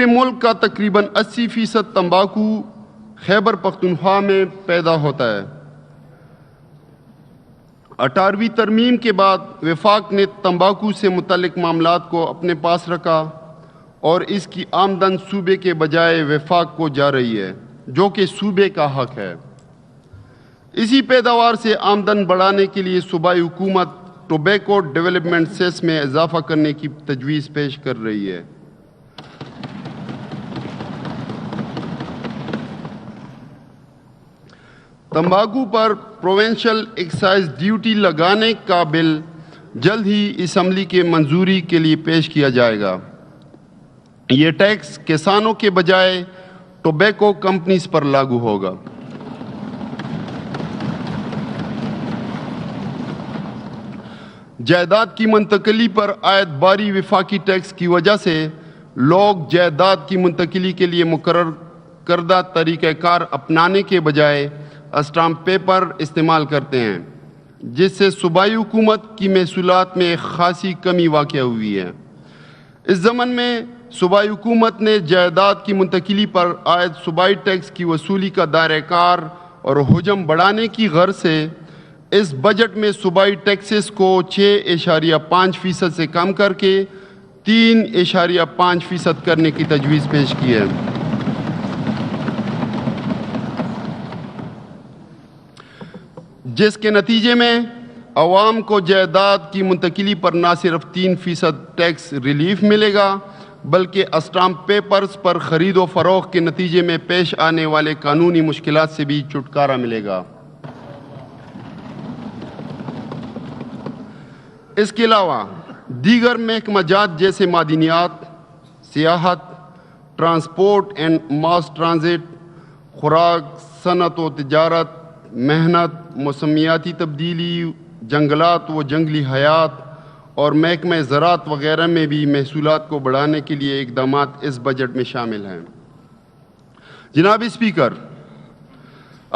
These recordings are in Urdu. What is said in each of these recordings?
ملک کا تقریباً 80% تمباکو خیبر پختونخوا میں پیدا ہوتا ہے۔ 18ویں ترمیم کے بعد وفاق نے تمباکو سے متعلق معاملات کو اپنے پاس رکھا اور اس کی آمدن صوبے کے بجائے وفاق کو جا رہی ہے، جو کہ صوبے کا حق ہے۔ اسی پیداوار سے آمدن بڑھانے کے لیے صوبائی حکومت ٹوبیکو ڈیولپمنٹ سیس میں اضافہ کرنے کی تجویز پیش کر رہی ہے۔ تمباکو پر پروونشل ایکسائز ڈیوٹی لگانے کا بل جلد ہی اسمبلی کے منظوری کے لیے پیش کیا جائے گا۔ یہ ٹیکس کسانوں کے بجائے ٹوبیکو کمپنیز پر لاگو ہوگا۔ جائیداد کی منتقلی پر عائد باری وفاقی ٹیکس کی وجہ سے لوگ جائیداد کی منتقلی کے لیے مقرر کردہ طریقہ کار اپنانے کے بجائے اسٹامپ پیپر استعمال کرتے ہیں، جس سے صوبائی حکومت کی محصولات میں خاصی کمی واقع ہوئی ہے۔ اس ضمن میں صوبائی حکومت نے جائیداد کی منتقلی پر عائد صوبائی ٹیکس کی وصولی کا دائرہ کار اور حجم بڑھانے کی غرض سے اس بجٹ میں صوبائی ٹیکسز کو 6.5% سے کم کر کے 3.5% کرنے کی تجویز پیش کی ہے۔ جس کے نتیجے میں عوام کو جائیداد کی منتقلی پر نہ صرف 3% ٹیکس ریلیف ملے گا، بلکہ اسٹامپ پیپرز پر خرید و فروخت کے نتیجے میں پیش آنے والے قانونی مشکلات سے بھی چھٹکارا ملے گا۔ اس کے علاوہ دیگر محکمہ جات جیسے معدنیات، سیاحت، ٹرانسپورٹ اینڈ ماس ٹرانزٹ، خوراک، صنعت و تجارت، محنت، موسمیاتی تبدیلی، جنگلات و جنگلی حیات اور محکمہ زراعت وغیرہ میں بھی محصولات کو بڑھانے کے لیے اقدامات اس بجٹ میں شامل ہیں۔ جناب اسپیکر،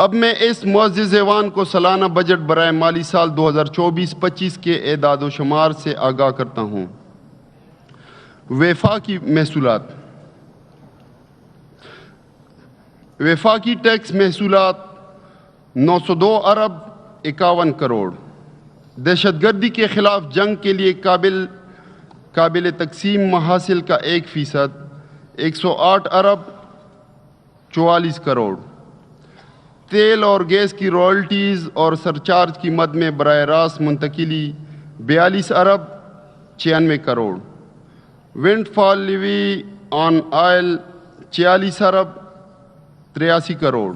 اب میں اس معزز ایوان کو سالانہ بجٹ برائے مالی سال 2024-25 کے اعداد و شمار سے آگاہ کرتا ہوں۔ وفاقی محصولات۔ وفاقی ٹیکس محصولات 902 ارب 51 کروڑ۔ دہشت گردی کے خلاف جنگ کے لیے قابل تقسیم محاصل کا 1%، 108 ارب 44 کروڑ۔ تیل اور گیس کی رائلٹیز اور سرچارج کی مد میں براہ راست منتقلی 42 ارب 96 کروڑ۔ ونڈ فال لیوی آن آئل 46 ارب 83 کروڑ۔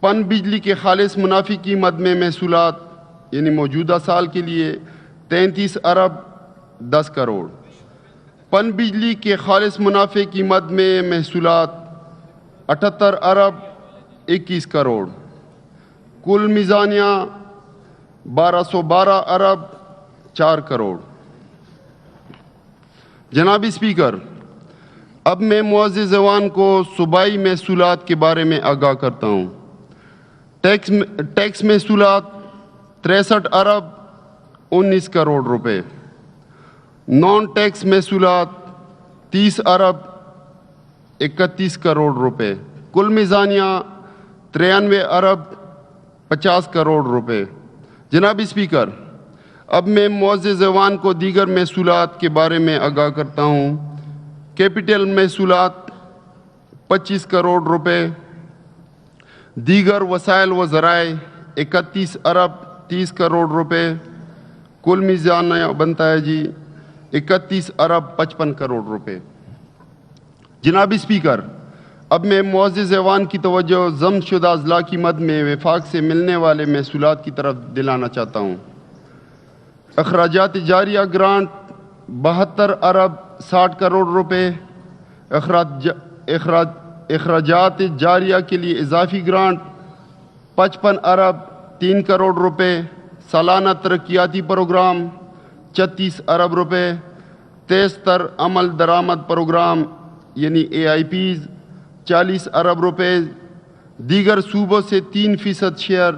پن بجلی کے خالص منافع کی مد میں محصولات یعنی موجودہ سال کے لیے 33 ارب 10 کروڑ۔ پن بجلی کے خالص منافع کی مد میں محصولات 78 ارب 21 کروڑ۔ کل میزانیہ 1212 ارب 4 کروڑ۔ جناب اسپیکر، اب میں معزز ایوان کو صوبائی محصولات کے بارے میں آگاہ کرتا ہوں۔ ٹیکس محصولات 63 ارب 19 کروڑ روپے۔ نان ٹیکس محصولات 30 ارب 31 کروڑ روپے۔ کل میزانیہ 93 ارب 50 کروڑ روپے۔ جناب اسپیکر، اب میں معزز ایوان کو دیگر محصولات کے بارے میں آگاہ کرتا ہوں۔ کیپٹل محصولات 25 کروڑ روپے۔ دیگر وسائل و ذرائع 31 ارب 30 کروڑ روپے۔ کل میزانیہ بنتا ہے 31 ارب 55 کروڑ روپے۔ جناب اسپیکر، اب میں معزز ایوان کی توجہ ضم شدہ اضلاع کی مد میں وفاق سے ملنے والے محصولات کی طرف دلانا چاہتا ہوں۔ اخراجات جاریہ گرانٹ 72 ارب 60 کروڑ روپے۔ اخراجات جاریہ کے لیے اضافی گرانٹ 55 ارب 3 کروڑ روپے۔ سالانہ ترقیاتی پروگرام 36 ارب روپے۔ تیز تر عمل درآمد پروگرام یعنی AIPs 40 ارب روپے۔ دیگر صوبوں سے 3% شیئر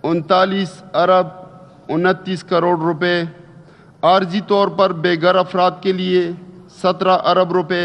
39 ارب 29 کروڑ روپے۔ عارضی طور پر بے گھر افراد کے لیے 17 ارب روپے۔